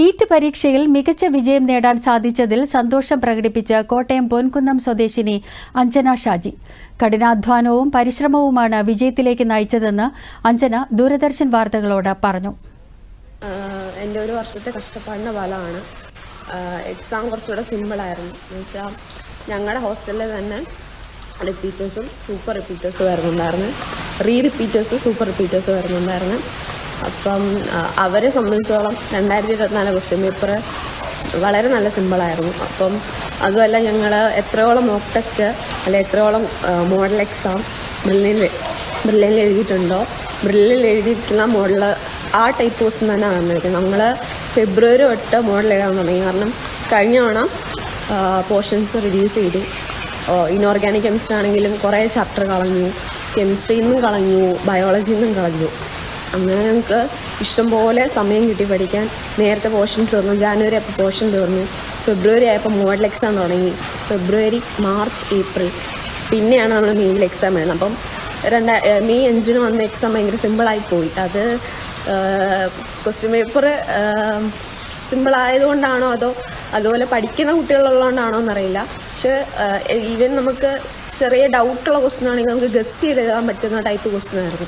NEET പരീക്ഷയിൽ മികച്ച വിജയം നേടാൻ സാധിച്ചതിൽ സന്തോഷം പ്രകടിപ്പിച്ച കോട്ടയം പൊൻകുന്നം സ്വദേശിനി അഞ്ജന ഷാജി. കഠിനാധ്വാനവും പരിശ്രമവുമാണ് വിജയത്തിലേക്ക് നയിച്ചതെന്ന് അഞ്ജന ദൂരദർശൻ വാർത്തകളോട് പറഞ്ഞു. എൻ്റെ ഒരു വർഷത്തെ കഷ്ടപ്പാടിൻ്റെ ഫലമാണ്. എക്സാം കുറച്ചുകൂടെ സിമ്പിളായിരുന്നു. എന്നുവെച്ചാൽ ഞങ്ങളുടെ ഹോസ്റ്റലിൽ തന്നെ റിപ്പീറ്റേഴ്സും സൂപ്പർ റിപ്പീറ്റേഴ്സും വരുന്നുണ്ടായിരുന്നു, റിപ്പീറ്റേഴ്സ് സൂപ്പർ റിപ്പീറ്റേഴ്സ് വരുന്നുണ്ടായിരുന്നു. അപ്പം അവരെ സംബന്ധിച്ചോളം 2024 ക്വസ്റ്റ്യൻ പേപ്പർ വളരെ നല്ല സിമ്പിളായിരുന്നു. അപ്പം അതുമല്ല, ഞങ്ങൾ എത്രയോളം മോക്ക് ടെസ്റ്റ് അല്ലെ എത്രയോളം മോഡൽ എക്സാം ബ്രില്ലിൽ എഴുതിയിട്ടുണ്ടോ, ബ്രില്ലിൽ എഴുതിയിട്ടുള്ള മോഡൽ ആ ടൈപ്പ് ക്വസ്റ്റ്യൻ തന്നെ വന്നിരിക്കുന്നത്. നമ്മൾ ഫെബ്രുവരി തൊട്ട് മോഡൽ എഴുതാൻ തുടങ്ങി. കാരണം കഴിഞ്ഞ തവണ പോർഷൻസ് റിഡ്യൂസ് ചെയ്തു. ഇനോർഗാനിക് കെമിസ്ട്രി ആണെങ്കിലും കുറേ ചാപ്റ്റർ കളഞ്ഞു, കെമിസ്ട്രിയിൽ നിന്നും കളഞ്ഞു, ബയോളജിയിൽ നിന്നും കളഞ്ഞു. അങ്ങനെ ഞങ്ങൾക്ക് ഇഷ്ടംപോലെ സമയം കിട്ടി പഠിക്കാൻ. നേരത്തെ പോർഷൻസ് തീർന്നു, ജാനുവരി ആയപ്പോൾ പോർഷൻ തീർന്നു, ഫെബ്രുവരി ആയപ്പോൾ മോഡൽ എക്സാം തുടങ്ങി. ഫെബ്രുവരി, മാർച്ച്, ഏപ്രിൽ പിന്നെയാണ് നമ്മൾ മെയ്യിൽ എക്സാം എഴുതുന്നത്. അപ്പം മെയ് 5 വന്ന എക്സാം ഭയങ്കര സിമ്പിളായിപ്പോയി. അത് ക്വസ്റ്റ്യൻ പേപ്പർ സിമ്പിളായതുകൊണ്ടാണോ അതോ അതുപോലെ പഠിക്കുന്ന കുട്ടികളുള്ളതുകൊണ്ടാണോ എന്നറിയില്ല. പക്ഷെ ഈവൻ നമുക്ക് ചെറിയ ഡൗട്ടുള്ള ക്വസ്റ്റ്യൻ ആണെങ്കിൽ നമുക്ക് ഗസ് ചെയ്ത് എഴുതാൻ പറ്റുന്ന ടൈപ്പ് ക്വസ്റ്റ്യൻ ആയിരുന്നു.